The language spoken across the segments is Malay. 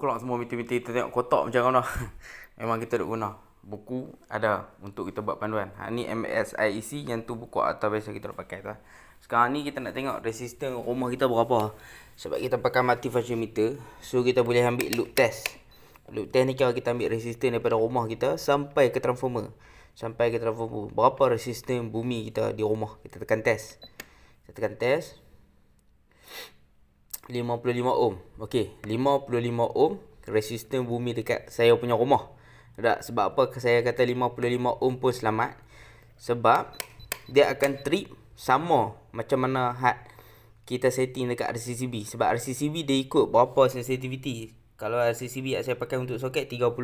keluar semua meter-meter, kita tengok kotak macam mana. Memang kita duk guna. Buku ada untuk kita buat panduan. Ni MSIEC, yang tu buku atau biasa kita duk pakai tu. Sekarang ni kita nak tengok resisten rumah kita berapa. Sebab kita pakai multifunction meter, so kita boleh ambil loop test. Loop test ni kalau kita ambil resisten daripada rumah kita sampai ke transformer. Berapa resisten bumi kita di rumah. Kita tekan test. Kita tekan test. 55 ohm. Okey, 55 ohm resisten bumi dekat saya punya rumah. Tak, sebab apa saya kata 55 ohm pun selamat? Sebab dia akan trip sama macam mana had kita setting dekat RCCB. Sebab RCCB dia ikut berapa sensitivity. Kalau RCCB yang saya pakai untuk soket 30.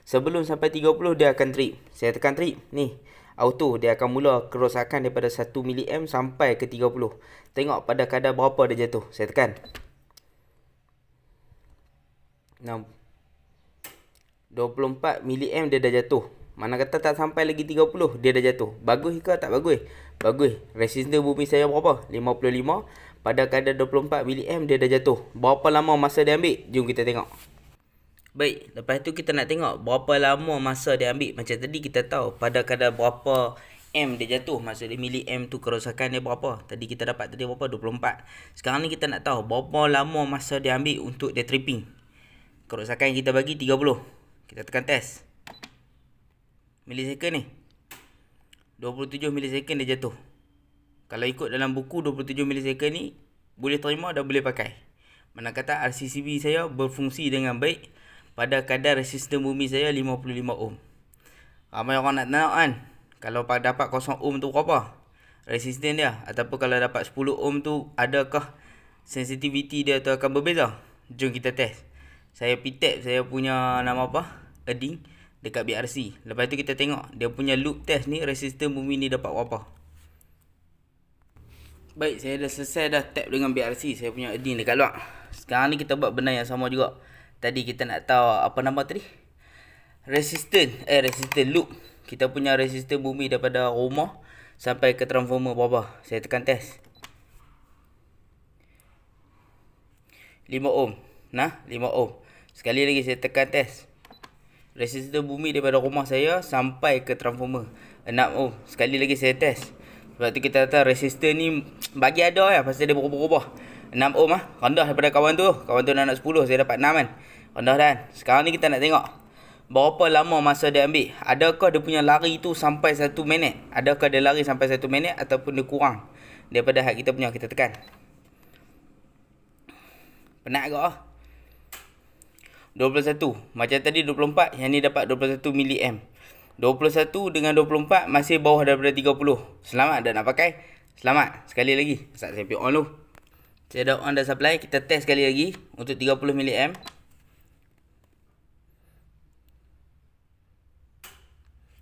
Sebelum sampai 30 dia akan trip. Saya tekan trip ni. Auto dia akan mula kerosakan daripada 1 mA sampai ke 30. Tengok pada kadar berapa dia jatuh. Saya tekan 6. 24 mA dia dah jatuh. Mana kata tak sampai lagi 30 dia dah jatuh. Bagus ke tak bagus? Bagus. Resisten bumi saya berapa? 55. Pada kadar 24 mA dia dah jatuh. Berapa lama masa dia ambil? Jom kita tengok. Baik, lepas tu kita nak tengok berapa lama masa dia ambil. Macam tadi kita tahu pada kadar berapa M dia jatuh. Maksudnya mili-M tu kerosakan dia berapa. Tadi kita dapat tadi berapa? 24. Sekarang ni kita nak tahu berapa lama masa dia ambil untuk dia tripping. Kerosakan kita bagi 30. Kita tekan test. Milisecond ni 27 milisecond dia jatuh. Kalau ikut dalam buku 27 milisecond ni boleh terima dan boleh pakai. Mana kata RCCB saya berfungsi dengan baik pada kadar resisten bumi saya 55 ohm. Ramai orang nak tengok kan, kalau dapat 0 ohm tu berapa resisten dia, ataupun kalau dapat 10 ohm tu adakah sensitivity dia tu akan berbeza. Jom kita test. Saya pitap saya punya nama apa? Edding dekat BRC. Lepas tu kita tengok dia punya loop test ni resisten bumi ni dapat berapa. Baik, saya dah selesai dah tap dengan BRC saya punya edding dekat luar. Sekarang ni kita buat benda yang sama juga. Tadi kita nak tahu apa nama tadi? Resisten loop. Kita punya resisten bumi daripada rumah sampai ke transformer berapa. Saya tekan test 5 ohm. Nah, 5 ohm. Sekali lagi saya tekan test. Resisten bumi daripada rumah saya sampai ke transformer 6 ohm. Sekali lagi saya test. Sebab tu kita kata resisten ni bagi ada ya, pasal dia berubah-ubah. 6 ohm rendah daripada kawan tu. Kawan tu nak 10, saya dapat 6 kan. Rendah dah. Sekarang ni kita nak tengok berapa lama masa dia ambil. Adakah dia punya lari tu sampai 1 minit? Adakah dia lari sampai 1 minit ataupun dia kurang daripada had kita punya. Kita tekan. Penat ke? 21. Macam tadi 24, yang ni dapat 21 mA. 21 dengan 24 masih bawah daripada 30. Selamat dah nak pakai? Selamat. Sekali lagi. Saya pergi on dulu. Saya dah on dah supply. Kita test sekali lagi untuk 30 mA.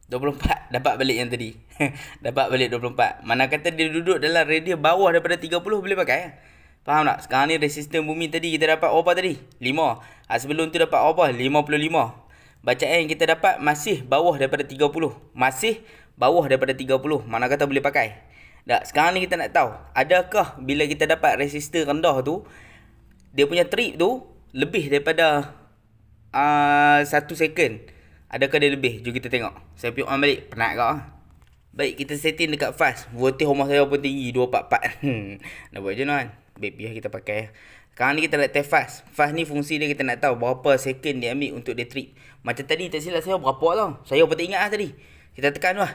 24 dapat balik yang tadi. Dapat balik 24. Mana kata dia duduk dalam radius bawah daripada 30 boleh pakai. Faham tak? Sekarang ni resisten bumi tadi kita dapat berapa tadi? 5. Sebelum tu dapat berapa? 55. Bacaan yang kita dapat masih bawah daripada 30. Masih bawah daripada 30. Mana kata boleh pakai. Tak? Sekarang ni kita nak tahu, adakah bila kita dapat resisten rendah tu, dia punya trip tu lebih daripada 1 second. Adakah dia lebih? Jom kita tengok. Saya pergi on balik. Penat ke? Baik, kita setting dekat fast. Voltage rumah saya pun tinggi 244. Nak buat je kan? Baik, biar kita pakai. Sekarang ni kita nak test fast. Fast ni fungsi dia kita nak tahu berapa second dia ambil untuk dia trip. Macam tadi tak silap saya berapa tau. Saya pun tak ingat lah tadi. Kita tekan lah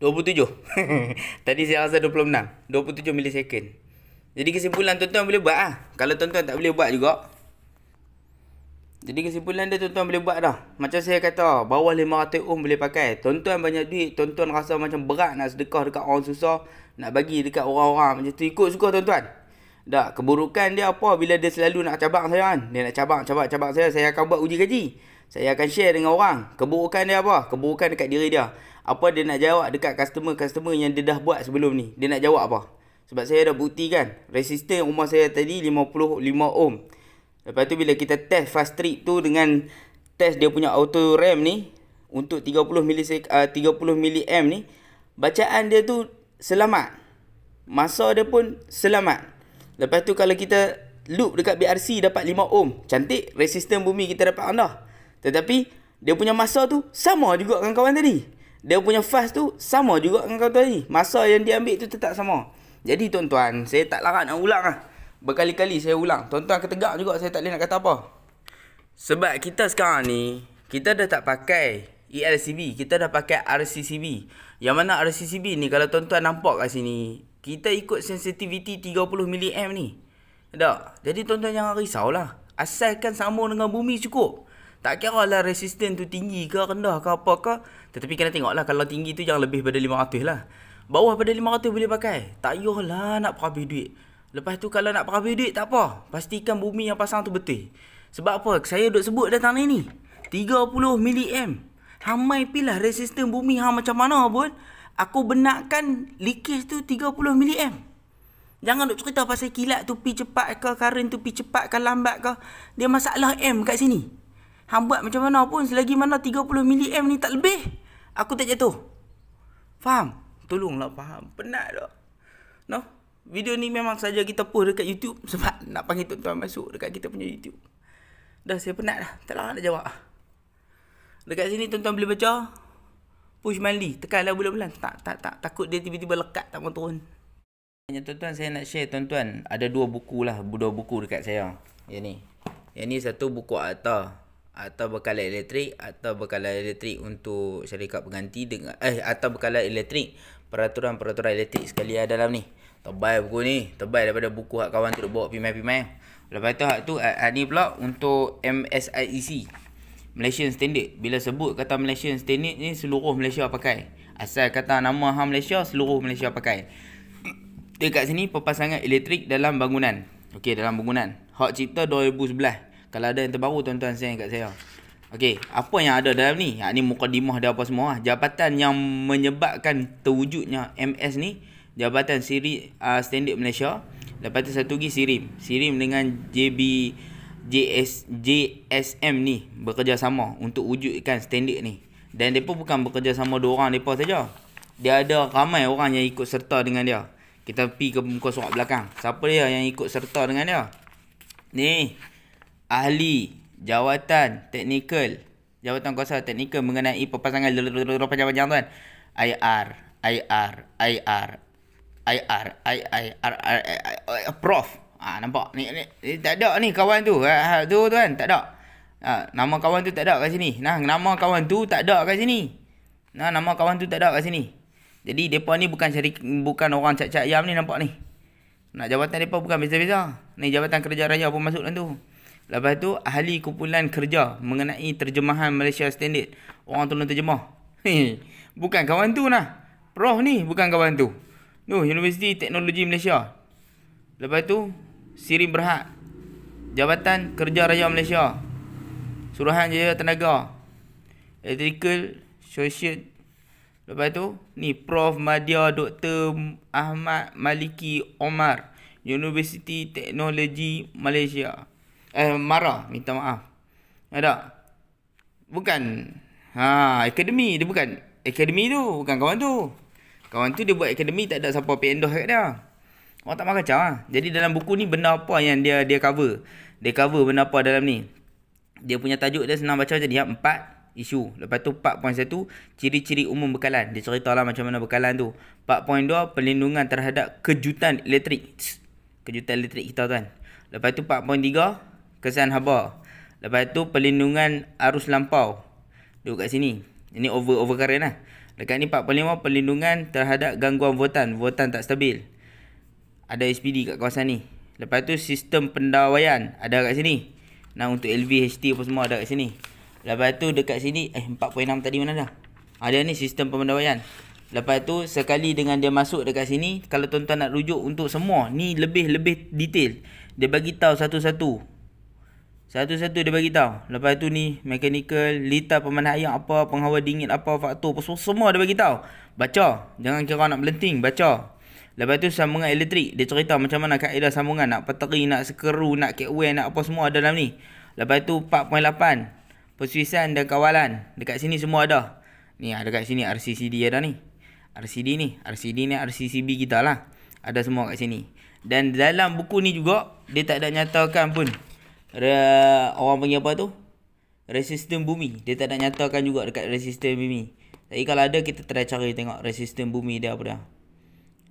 27. Tadi saya rasa 26. 27 milisecond. Jadi kesimpulan tuan-tuan boleh buat lah. Kalau tuan-tuan tak boleh buat juga, jadi kesimpulan dia tuan-tuan boleh buat dah. Macam saya kata, bawah 500 ohm boleh pakai. Tuan-tuan banyak duit, tuan-tuan rasa macam berat nak sedekah dekat orang susah, nak bagi dekat orang-orang macam tu, ikut suka tuan-tuan. Tak, keburukan dia apa bila dia selalu nak cabang saya kan. Dia nak cabang saya akan buat uji kaji. Saya akan share dengan orang. Keburukan dia apa? Keburukan dekat diri dia. Apa dia nak jawab dekat customer-customer yang dia dah buat sebelum ni. Dia nak jawab apa? Sebab saya dah buktikan resisten rumah saya tadi 55 ohm. Lepas tu bila kita test fast trip tu dengan test dia punya auto RAM ni untuk 30 mA ni, bacaan dia tu selamat. Masa dia pun selamat. Lepas tu kalau kita loop dekat BRC dapat 5 ohm. Cantik, resisten bumi kita dapat rendah. Tetapi dia punya masa tu sama juga dengan kawan tadi. Dia punya fast tu sama juga dengan kawan tadi. Masa yang dia ambil tu tetap sama. Jadi tuan-tuan, saya tak larat nak ulang lah. Berkali-kali saya ulang. Tuan-tuan ketegak juga, saya tak boleh nak kata apa. Sebab kita sekarang ni, kita dah tak pakai ELCB, kita dah pakai RCCB. Yang mana RCCB ni, kalau tuan-tuan nampak kat sini, kita ikut sensitivity 30 mA ni. Tak? Jadi tuan-tuan jangan risaulah. Asalkan sama dengan bumi cukup. Tak kira lah resisten tu tinggi ke rendah ke apa ke. Tetapi kena tengok lah, kalau tinggi tu jangan lebih pada 500 lah. Bawah pada 500 boleh pakai. Tak payahlah nak perhabis duit. Lepas tu kalau nak perhabis duit tak apa. Pastikan bumi yang pasang tu betul. Sebab apa? Saya duk sebut datang ni. 30 mA. Hamai pilah resisten bumi macam mana pun. Aku benarkan leakage tu 30 mA. Jangan duk cerita pasal kilat tu pi cepat ke, current tu pi cepat ke, lambat ke. Dia masalah M kat sini. Hang buat macam mana pun, selagi mana 30 mA ni tak lebih, aku tak jatuh. Faham? Tolonglah faham. Penat tak? No? Video ni memang saja kita post dekat YouTube sebab nak panggil tuan-tuan masuk dekat kita punya YouTube. Dah saya penat dah. Tak lah nak jawab. Dekat sini tuan-tuan boleh baca. Push monthly. Tekanlah bulan-bulan. Tak. Takut dia tiba-tiba lekat tak mau turun. Tuan-tuan, saya nak share tuan-tuan. Ada dua buku dekat saya. Yang ni. Yang ni satu buku atau bekalan elektrik, atau bekalan elektrik untuk syarikat pengganti dengan atau bekalan elektrik, peraturan-peraturan elektrik sekali ada dalam ni. Tebal buku ni, tebal daripada buku hak kawan tu bawa pimai-pimai. Lepas tu hak ni pula untuk MSIEC, Malaysian Standard. Bila sebut kata Malaysian Standard ni, seluruh Malaysia pakai. Asal kata nama Malaysia, seluruh Malaysia pakai. Dekat sini perpasangan elektrik dalam bangunan. Okey, dalam bangunan. Hak cipta 2011. Kalau ada yang terbaru tuan-tuan share kat saya. Okey, apa yang ada dalam ni? Ni mukadimah dia apa semua. Jabatan yang menyebabkan terwujudnya MS ni, Jabatan Siri Standard Malaysia. Lepas tu satu lagi SIRIM. SIRIM dengan JSM ni bekerjasama untuk wujudkan standard ni. Dan mereka bukan bekerjasama dua orang mereka saja. Dia ada ramai orang yang ikut serta dengan dia. Kita pergi ke muka surat belakang. Siapa dia yang ikut serta dengan dia? Ni, ahli jawatan teknikal, jawatan kuasa teknikal mengenai perpasangan panjang-panjang tuan. Prof. Nampak ni tak ada ni kawan tu. Tu tuan, tak ada. Nama kawan tu tak ada kat sini. Nama kawan tu tak ada kat sini. Nama kawan tu tak ada kat sini. Jadi depa ni bukan orang cat-cat ayam ni, nampak ni. Nak jawatan depa bukan biasa-biasa. Ni jabatan kerja raya pun masuk dalam tu. Lepas tu ahli kumpulan kerja mengenai terjemahan Malaysia Standard. Orang tolong terjemah. Bukan kawan tu nah. Prof ni bukan kawan tu. Universiti Teknologi Malaysia. Lepas tu SIRIM Berhad, Jabatan Kerja Raya Malaysia, Suruhanjaya Tenaga, Electrical Social. Lepas tu ni Prof Madya Dr. Ahmad Maliki Omar, Universiti Teknologi Malaysia. Mara, minta maaf. Ada? Bukan. Akademi. Dia bukan. Akademi tu bukan kawan tu. Kawan tu dia buat akademi, tak ada siapa pay endorse kat dia. Orang tak mahu kacau lah. Jadi dalam buku ni benda apa yang dia cover. Dia cover benda apa dalam ni. Dia punya tajuk dia senang baca macam ni. 4 isu. Lepas tu 4.1 ciri-ciri umum bekalan. Dia ceritalah macam mana bekalan tu. 4.2 perlindungan terhadap kejutan elektrik. Kejutan elektrik kita tuan. Lepas tu 4.3 kesan haba. Lepas tu perlindungan arus lampau. Duduk kat sini. Ini overcurrent lah. Dekat ni 4.5 perlindungan terhadap gangguan voltan. Voltan tak stabil. Ada SPD kat kawasan ni. Lepas tu sistem pendawaian. Ada kat sini. Untuk LV, HT apa semua ada kat sini. Lepas tu dekat sini 4.6 tadi mana dah? Ada ni sistem pendawaian. Lepas tu sekali dengan dia masuk dekat sini, kalau tuan-tuan nak rujuk untuk semua, ni lebih detail. Dia bagi tahu satu-satu. Satu-satu dia bagi tahu. Lepas tu ni mechanical, litar pemanah air apa, penghawa dingin apa, faktor apa, semua dia bagi tahu. Baca. Jangan kira nak melenting, baca. Lepas tu sambungan elektrik, dia cerita macam mana kaedah sambungan, nak peteri, nak skru, nak catway, nak apa semua ada dalam ni. Lepas tu 4.8 persuisan dan kawalan. Dekat sini semua ada. Ni ada kat sini RCCD ada ni. RCD ni RCCB kita lah. Ada semua kat sini. Dan dalam buku ni juga dia tak ada nyatakan pun orang panggil apa tu, resisten bumi. Dia tak nak nyatakan juga dekat resisten bumi. Tapi kalau ada, kita try cari tengok resisten bumi dia apa dah.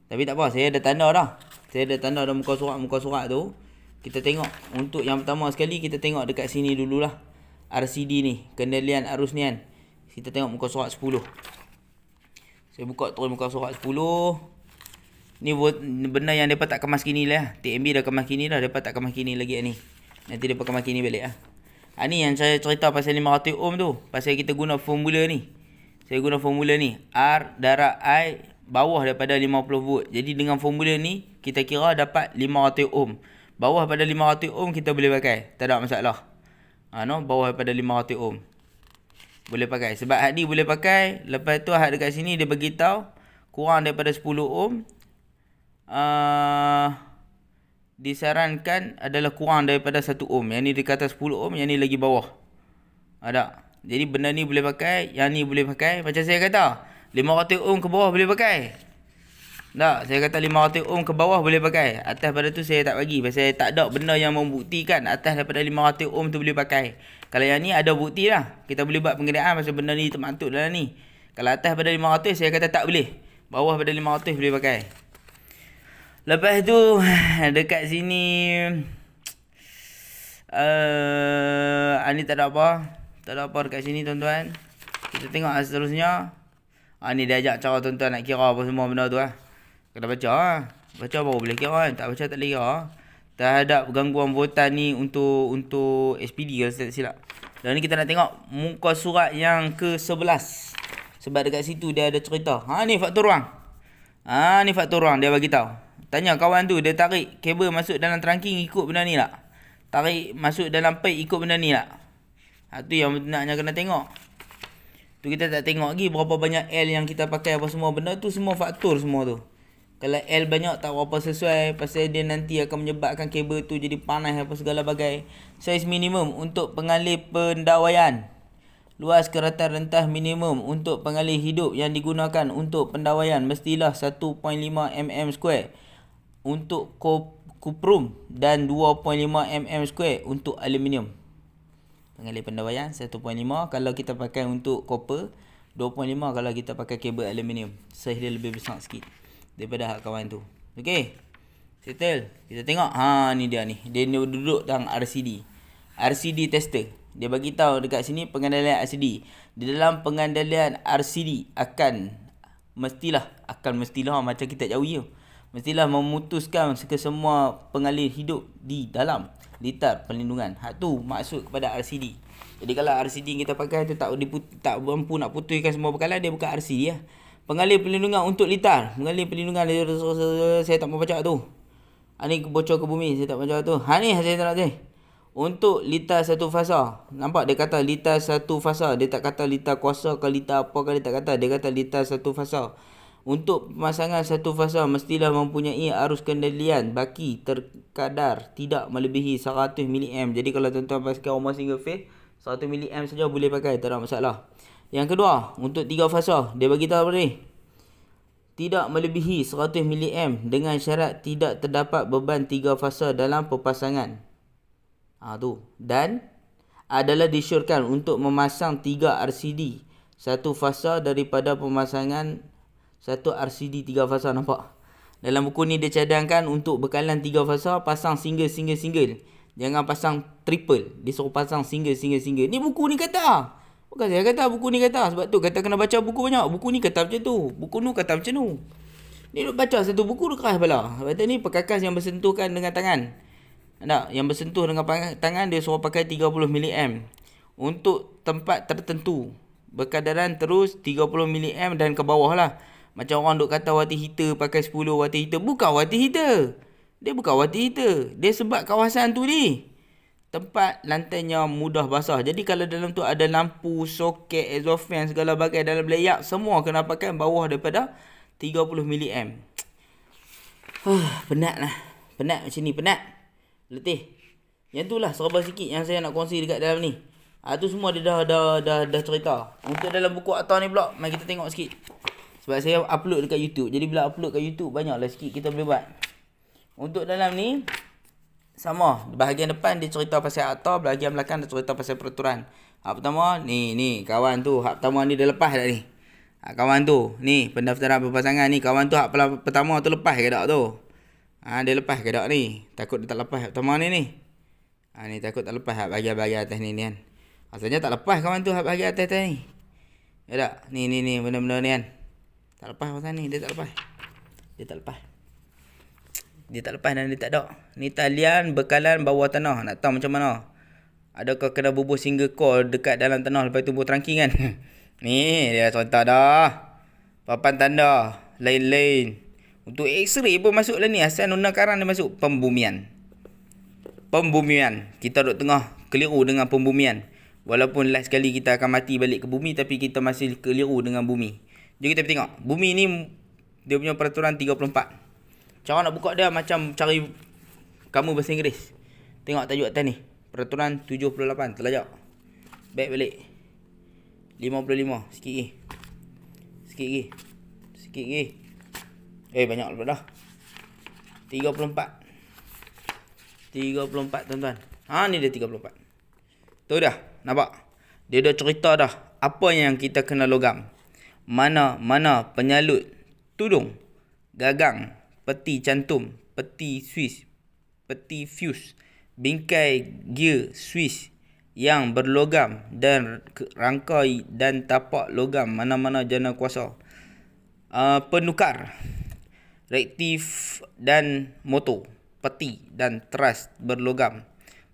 Tapi tak apa, saya ada tanda dah. Saya ada tanda dalam muka surat tu. Kita tengok untuk yang pertama sekali, kita tengok dekat sini dululah. RCD ni, kendalian arus nian. Kita tengok muka surat 10. Saya buka terus muka surat 10. Ni benda yang depa tak kemas kini lah. TMB dah kemas kini dah, depa tak kemas kini lagi ni. Nanti depa kemas kini balik lah. Ni yang saya cerita pasal 500 ohm tu. Pasal kita guna formula ni. Saya guna formula ni. R darab I bawah daripada 50 volt. Jadi dengan formula ni, kita kira dapat 500 ohm. Bawah daripada 500 ohm kita boleh pakai. Tak ada masalah. Bawah daripada 500 ohm. Boleh pakai. Sebab hak ni boleh pakai. Lepas tu hak dekat sini dia bagi tahu kurang daripada 10 ohm. Disarankan adalah kurang daripada 1 ohm. Yang ni dia kata 10 ohm, yang ni lagi bawah. Ada. Jadi benda ni boleh pakai, yang ni boleh pakai. Macam saya kata, 500 ohm ke bawah boleh pakai. Tak, saya kata 500 ohm ke bawah boleh pakai. Atas pada tu saya tak bagi. Pasal saya tak ada benda yang membuktikan atas daripada 500 ohm tu boleh pakai. Kalau yang ni ada bukti lah. Kita boleh buat pengenaan pasal benda ni termaktub dalam ni. Kalau atas pada 500 saya kata tak boleh. Bawah pada 500 boleh pakai. Lepas tu dekat sini ni tak ada apa. Tak ada apa dekat sini tuan-tuan. Kita tengok seterusnya. Ni dia ajak cara tuan-tuan nak kira apa semua benda tu lah. Kena baca lah. Baca baru boleh kira kan. Tak baca tak boleh kira. Terhadap gangguan voltan ni untuk SPD kalau tak silap. Dan ni kita nak tengok muka surat yang ke-11. Sebab dekat situ dia ada cerita. Ni faktor ruang. Ni faktor ruang dia bagi tahu. Tanya kawan tu, dia tarik kabel masuk dalam trunking ikut benda ni tak? Tarik masuk dalam pipe ikut benda ni tak? Tu yang benarnya kena tengok. Tu kita tak tengok lagi berapa banyak L yang kita pakai apa semua. Benda tu semua faktor semua tu. Kalau L banyak tak berapa sesuai. Pasal dia nanti akan menyebabkan kabel tu jadi panas apa segala bagai. Saiz minimum untuk pengalih pendawaian. Luas keratan rentas minimum untuk pengalih hidup yang digunakan untuk pendawaian mestilah 1.5 mm2 untuk kuprum dan 2.5 mm2 untuk aluminium. Pengalih pendawaian 1.5 kalau kita pakai untuk copper, 2.5 kalau kita pakai kabel aluminium. Saiz dia lebih besar sikit daripada hak kawan tu. Okey. Settle. Kita tengok. Ni dia ni. Dia duduk dalam RCD. RCD tester. Dia bagi tahu dekat sini pengandalian RCD. Di dalam pengandalian RCD mestilah macam kita jauh je. Mestilah memutuskan semua pengalih hidup di dalam litar perlindungan. Hak tu maksud kepada RCD. Jadi kalau RCD kita pakai tu tak mampu nak putuskan semua bekalan, dia bukan RCD lah. Pengalih perlindungan untuk litar. Pengalih perlindungan saya tak mau baca tu. Ni bocor ke bumi, saya tak baca tu. Ni saya tak nak tu. Untuk litar satu fasa. Nampak dia kata litar satu fasa. Dia tak kata litar kuasa ke litar apa ke, dia tak kata. Dia kata litar satu fasa. Untuk pemasangan satu fasa mestilah mempunyai arus kendalian baki terkadar tidak melebihi 100 mA. Jadi kalau tuan-tuan pakai rumah single phase, 100 mA saja boleh pakai, tak ada masalah. Yang kedua, untuk 3 fasa, dia bagi tahu apa ni? Tidak melebihi 100 mA dengan syarat tidak terdapat beban 3 fasa dalam perpasangan. Tu. Dan adalah disyorkan untuk memasang 3 RCD satu fasa daripada pemasangan satu RCD 3 fasa. Nampak? Dalam buku ni dia cadangkan untuk bekalan 3 fasa, pasang single. Jangan pasang triple. Dia suruh pasang single. Ni buku ni kata. Bukan saya kata, buku ni kata. Sebab tu kata kena baca buku banyak. Buku ni kata macam tu. Buku ni kata macam tu. Ni duk baca satu buku duk keras kepala. Sebab tu ni perkakas yang bersentuhkan dengan tangan. Tak? Yang bersentuh dengan tangan dia suruh pakai 30 mA. Untuk tempat tertentu. Berkadaran terus 30 mA dan ke bawah lah. Macam orang duk kata watt heater pakai 10 watt heater. Bukan watt heater. Dia bukan watt heater. Dia sebab kawasan tu ni tempat lantainya mudah basah. Jadi kalau dalam tu ada lampu, soket, exhaust fan, segala bagai dalam layout, semua kena pakai bawah daripada 30 mA. Penat lah. Penat macam ni. Penat. Letih. Yang tu lah serba sikit yang saya nak kongsi dekat dalam ni. Tu semua dia dah cerita. Untuk dalam buku Atta ni pula, mari kita tengok sikit. Sebab saya upload dekat YouTube. Jadi bila upload kat YouTube, banyaklah sikit kita boleh buat. Untuk dalam ni sama, bahagian depan dia cerita pasal akta, bahagian belakang dia cerita pasal peraturan. Hak pertama ni kawan tu, hak pertama ni dah lepas dah ni. Hak kawan tu, ni pendaftaran berpasangan ni, kawan tu hak pertama tu lepas ke tak tu? Dia lepas ke tak ni? Takut dia tak lepas hak pertama ni. Ni takut tak lepas hak bahagian-bahagian atas ni kan. Asalnya tak lepas kawan tu hak bahagian atas ni. Ya tak? Ni benda-benda ni kan. Tak lepas pasal ni, dia tak lepas. Dia tak lepas dan dia tak ada. Ni talian bekalan bawah tanah. Nak tahu macam mana? Adakah kena bubuh single core dekat dalam tanah lepas tu bubuh trunking kan? Ni dia contoh dah. Papan tanda lain-lain. Untuk X-ray pun masuk lah ni. Asal nuna karang dia masuk. Pembumian. Kita duduk tengah keliru dengan pembumian. Walaupun last sekali kita akan mati balik ke bumi, tapi kita masih keliru dengan bumi. Jom kita tengok. Bumi ni dia punya peraturan 34. Cara nak buka dia macam cari kamu bahasa Inggeris. Tengok tajuk atas ni. Peraturan 78. Terlajak. Back balik. 55. Sikit lagi. Banyak lepas dah. 34 tuan-tuan. Ni dia 34. Tu dah. Nampak? Dia dah cerita dah. Apa yang kita kena logam. Mana penyalut tudung, gagang, peti cantum, peti Swiss, peti fuse, bingkai gear Swiss yang berlogam dan rangkai dan tapak logam mana-mana jana kuasa. Penukar, reaktif dan motor, peti dan teras berlogam.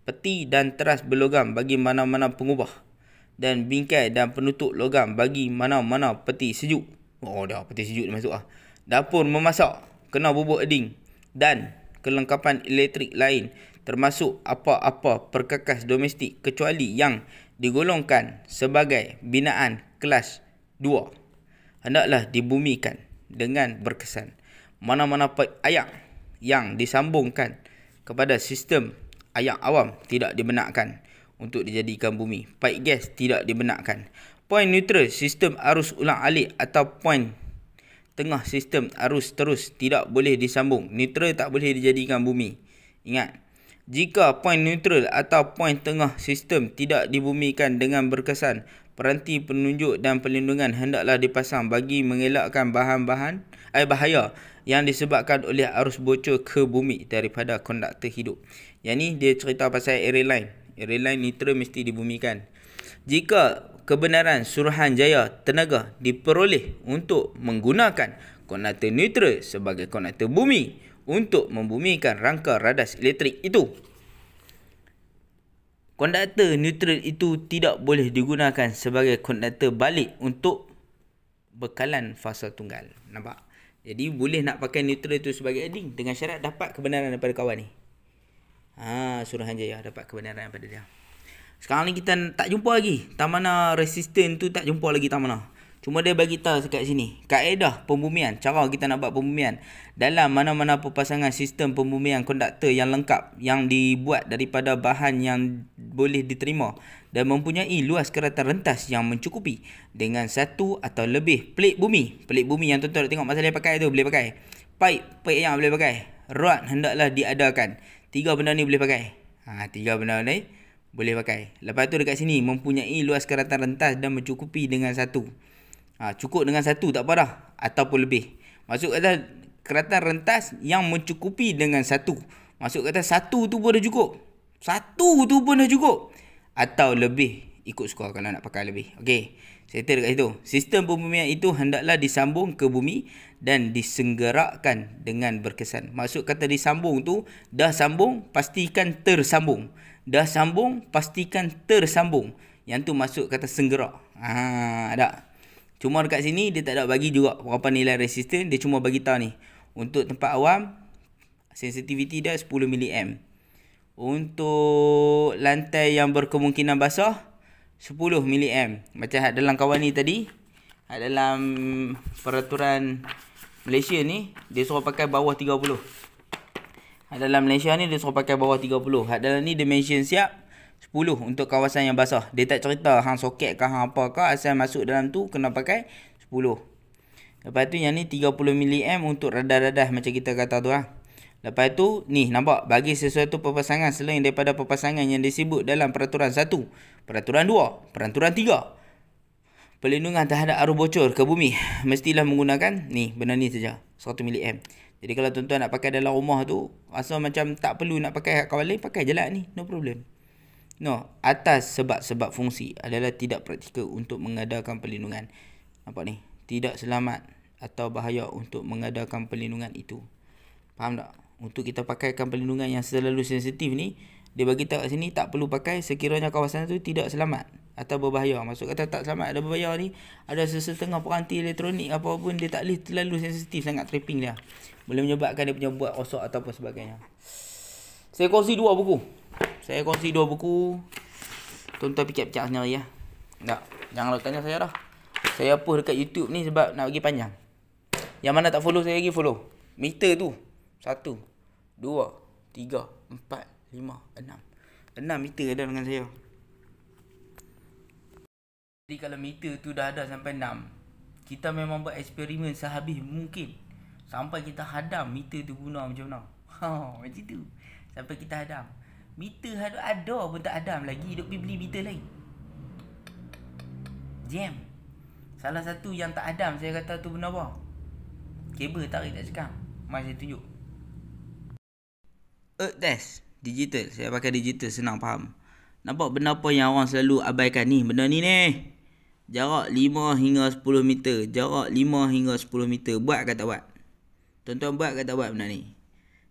Peti dan teras berlogam bagi mana-mana pengubah. Dan bingkai dan penutup logam bagi mana-mana peti sejuk. Dah peti sejuk dia masuk lah. Dapur memasak, kena bubuk eding. Dan kelengkapan elektrik lain termasuk apa-apa perkakas domestik kecuali yang digolongkan sebagai binaan kelas 2 hendaklah dibumikan dengan berkesan. Mana-mana ayak yang disambungkan kepada sistem ayak awam tidak dibenarkan untuk dijadikan bumi. Paip gas tidak dibenarkan. Poin neutral sistem arus ulang alik atau poin tengah sistem arus terus tidak boleh disambung. Neutral tak boleh dijadikan bumi. Ingat, jika poin neutral atau poin tengah sistem tidak dibumikan dengan berkesan, peranti penunjuk dan perlindungan hendaklah dipasang bagi mengelakkan bahaya yang disebabkan oleh arus bocor ke bumi daripada konduktor hidup. Yang ni dia cerita pasal array line. Array line neutral mesti dibumikan. Jika kebenaran Suruhanjaya Tenaga diperoleh untuk menggunakan konduktor neutral sebagai konduktor bumi untuk membumikan rangka radas elektrik itu, konduktor neutral itu tidak boleh digunakan sebagai konduktor balik untuk bekalan fasa tunggal. Nampak? Jadi boleh nak pakai neutral itu sebagai adding dengan syarat dapat kebenaran daripada kawan ni. Suruhanjaya dapat kebenaran daripada dia. Sekarang ni kita tak jumpa lagi tak mana resisten tu, tak jumpa lagi tak mana. Cuma dia bagi tahu dekat sini kaedah pembumian, cara kita nak buat pembumian dalam mana-mana perpasangan sistem pembumian konduktor yang lengkap yang dibuat daripada bahan yang boleh diterima dan mempunyai luas keratan rentas yang mencukupi dengan satu atau lebih pelik bumi. Pelik bumi yang tuan-tuan tengok masa dia pakai tu boleh pakai. Pipe yang boleh pakai. Rod hendaklah diadakan. 3 benda ni boleh pakai. 3 benda ni boleh pakai. Lepas tu dekat sini mempunyai luas keratan rentas dan mencukupi dengan satu. Cukup dengan satu tak apa dah. Ataupun lebih. Maksud kata keratan rentas yang mencukupi dengan satu. Maksud kata satu tu pun dah cukup. Satu tu pun dah cukup. Atau lebih. Ikut suka kalau nak pakai lebih. Okey. Settle dekat situ. Sistem pembumian itu hendaklah disambung ke bumi dan disenggerakkan dengan berkesan. Maksud kata disambung tu, dah sambung, pastikan tersambung. Dah sambung, pastikan tersambung. Yang tu masuk kata senggerak. Ada. Cuma dekat sini dia tak ada bagi juga berapa nilai resisten. Dia cuma bagi tahu ni. Untuk tempat awam, sensitivity dia 10 mA. Untuk lantai yang berkemungkinan basah, 10 mA. Macam dalam kawan ni tadi, dalam peraturan Malaysia ni, dia suruh pakai bawah 30. Dalam Malaysia ni dia suruh pakai bawah 30. Dalam ni dia mention siap 10 untuk kawasan yang basah. Dia tak cerita hang soket ke hang apa ke, asal masuk dalam tu kena pakai 10. Lepas tu yang ni 30 mA untuk radah-radah macam kita kata tu lah. Lepas tu, ni nampak, bagi sesuatu perpasangan selain daripada perpasangan yang disebut dalam peraturan 1, peraturan 2, peraturan 3, perlindungan terhadap arus bocor ke bumi, mestilah menggunakan ni, benda ni saja, 100 mA. Jadi kalau tuan-tuan nak pakai dalam rumah tu, rasa macam tak perlu nak pakai kat kawan lain, pakai je lah ni, no problem. No, atas sebab-sebab fungsi adalah tidak praktikal untuk mengadakan perlindungan. Nampak ni, tidak selamat atau bahaya untuk mengadakan perlindungan itu. Faham tak? Untuk kita pakaikan perlindungan yang selalu sensitif ni, dia bagi tahu kat sini tak perlu pakai sekiranya kawasan tu tidak selamat atau berbahaya. Maksud kata tak selamat ada berbahaya ni, ada sesetengah peranti elektronik apa pun dia tak boleh terlalu sensitif sangat tripping dia. Boleh menyebabkan dia punya buat rosak atau apa sebagainya. Saya kongsi 2 buku. Tuan-tuan fikir-fikir sendiri ya. Tak, janganlah tanya saya dah. Saya post dekat YouTube ni sebab nak bagi panjang. Yang mana tak follow saya lagi follow. Meter tu 1, 2, 3, 4, 5, 6 meter ada dengan saya. Jadi kalau meter tu dah ada sampai 6, kita memang buat eksperimen sehabis mungkin sampai kita hadam meter tu guna macam mana. Macam tu. Sampai kita hadam. Meter ada pun tak hadam lagi, duk pergi beli meter lain. Jam. Salah satu yang tak hadam saya kata tu benda apa? Kabel tarik tak cekam. Mari saya tunjuk. Test digital. Saya pakai digital, senang faham. Nampak benda apa yang orang selalu abaikan ni? Benda ni. Jarak 5 hingga 10 meter. Jarak 5 hingga 10 meter. Buat ke tak buat? Tuan-tuan buat ke tak buat benda ni?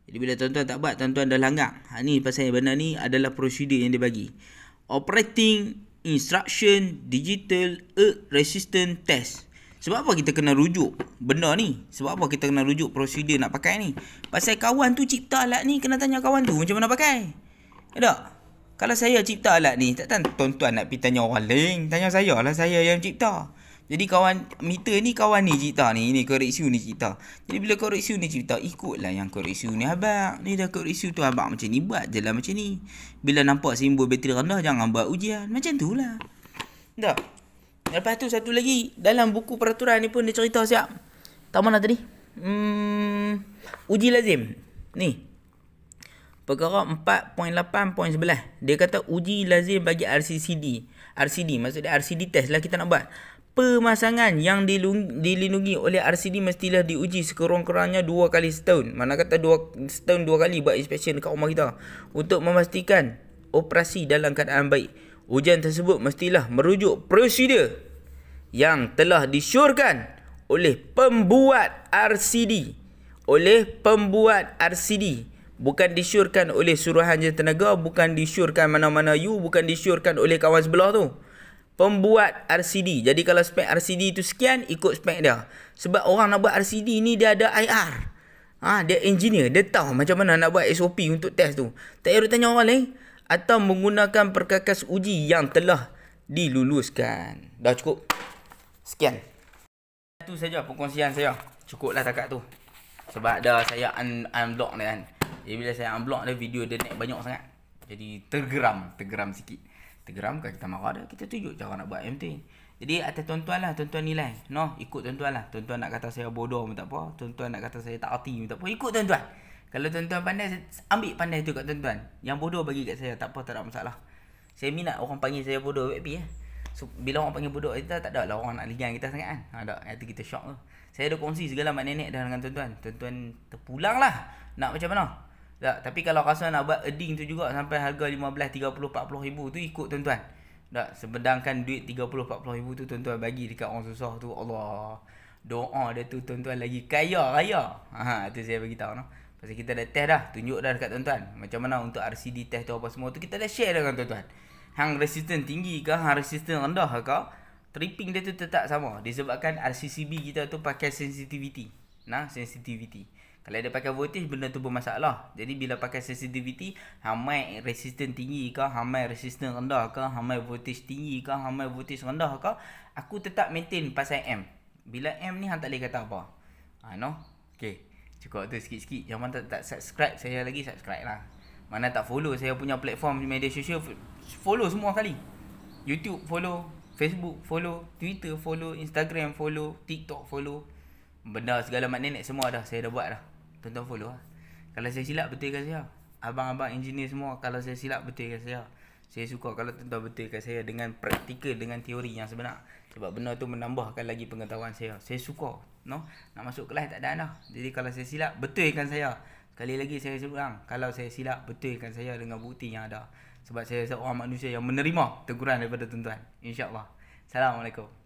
Jadi bila tuan-tuan tak buat, tuan-tuan dah langgar. Ni pasal benda ni adalah prosedur yang dia bagi. Operating Instruction Digital Earth Resistant Test. Sebab apa kita kena rujuk benda ni? Sebab apa kita kena rujuk prosedur nak pakai ni? Pasal kawan tu cipta alat ni, kena tanya kawan tu macam mana pakai. Tak? Kalau saya cipta alat ni, takkan tuan-tuan nak pergi tanya orang lain. Tanya saya lah, saya yang cipta. Jadi kawan meter ni, kawan ni cipta ni. Ini koreksi ni cipta. Jadi bila koreksi ni cipta, ikutlah yang koreksi ni abang. Ni dah koreksi tu abang macam ni, buat je lah macam ni. Bila nampak simbol bateri rendah, jangan buat ujian. Macam tu lah. Tak? Lepas tu satu lagi, dalam buku peraturan ni pun dia cerita siap. Tahu mana tadi? Uji lazim. Ni. Perkara 4.8.11. Dia kata uji lazim bagi RCD. Maksudnya RCD test lah kita nak buat. Pemasangan yang dilindungi oleh RCD mestilah diuji sekurang-kurangnya 2 kali setahun. Mana kata setahun 2 kali buat inspection dekat rumah kita. Untuk memastikan operasi dalam keadaan baik. Ujian tersebut mestilah merujuk prosedur yang telah disyorkan oleh pembuat RCD. Bukan disyorkan oleh suruhanjaya tenaga, bukan disyorkan mana-mana you, bukan disyorkan oleh kawan sebelah tu. Pembuat RCD. Jadi kalau spek RCD tu sekian, ikut spek dia. Sebab orang nak buat RCD ni dia ada IR. Dia engineer, dia tahu macam mana nak buat SOP untuk test tu. Tak payah tanya orang lain. Atau menggunakan perkakas uji yang telah diluluskan. Dah cukup. Sekian. Itu saja perkongsian saya. Cukuplah takat tu. Sebab dah saya unblock dia kan. Jadi bila saya unblock dia, video dia naik banyak sangat. Jadi tergeram sikit. Tergeram kan kita marah dia. Kita tunjuk cara nak buat MT. Jadi atas tuan-tuan lah, tuan-tuan nilai. Ikut tuan-tuan lah. Tuan-tuan nak kata saya bodoh pun tak apa. Tuan-tuan nak kata saya tak arti pun tak apa. Ikut tuan-tuan. Kalau tuan-tuan pandai, ambil pandai tu kat tuan-tuan. Yang bodoh bagi kat saya, tak apa, tak ada masalah. Saya minat orang panggil saya bodoh, happy . So, bila orang panggil bodoh kita, tak ada lah orang nak ligan kita sangat kan. Itu kita shock tu. Saya ada kongsi segala mak nenek dah dengan tuan-tuan. Tuan-tuan terpulang lah. Nak macam mana? Tak, tapi kalau rasa nak buat earning tu juga sampai harga 15, 30, 40 ribu tu ikut tuan-tuan. Tak, sedangkan duit 30, 40 ribu tu tuan-tuan bagi dekat orang susah tu, Allah. Doa dia tu tuan-tuan lagi kaya raya. Itu saya bagi tahu noh. Pasal kita dah test dah, tunjuk dah dekat tuan-tuan. Macam mana untuk RCD test tu apa semua tu kita dah share dengan tuan-tuan. Hang resisten tinggi ke, hang resisten rendah ke, tripping dia tu tetap sama. Disebabkan RCCB kita tu pakai sensitivity. Sensitivity. Kalau dia pakai voltage, benda tu bermasalah. Jadi bila pakai sensitivity, hang main resisten tinggi ke, hang main resisten rendah ke, hang main voltage tinggi ke, hang main voltage rendah ke, aku tetap maintain pasal M. Bila M ni hang tak boleh kata apa. Okay. Cukup tu sikit-sikit. Yang mana tak subscribe saya lagi, subscribe lah. Mana tak follow saya punya platform media sosial, follow semua kali. YouTube follow, Facebook follow, Twitter follow, Instagram follow, TikTok follow. Benda segala mak nenek semua dah saya dah buat dah. Tonton follow lah. Kalau saya silap, betulkan saya. Abang-abang engineer semua, kalau saya silap, betulkan saya. Saya suka kalau tuan-tuan betulkan saya dengan praktikal, dengan teori yang sebenar. Sebab benda tu menambahkan lagi pengetahuan saya. Saya suka, no? Nak masuk kelas tak ada dah. Jadi kalau saya silap, betulkan saya. Sekali lagi saya ulang, kalau saya silap, betulkan saya dengan bukti yang ada. Sebab saya seorang manusia yang menerima teguran daripada tuan-tuan. InsyaAllah. Assalamualaikum.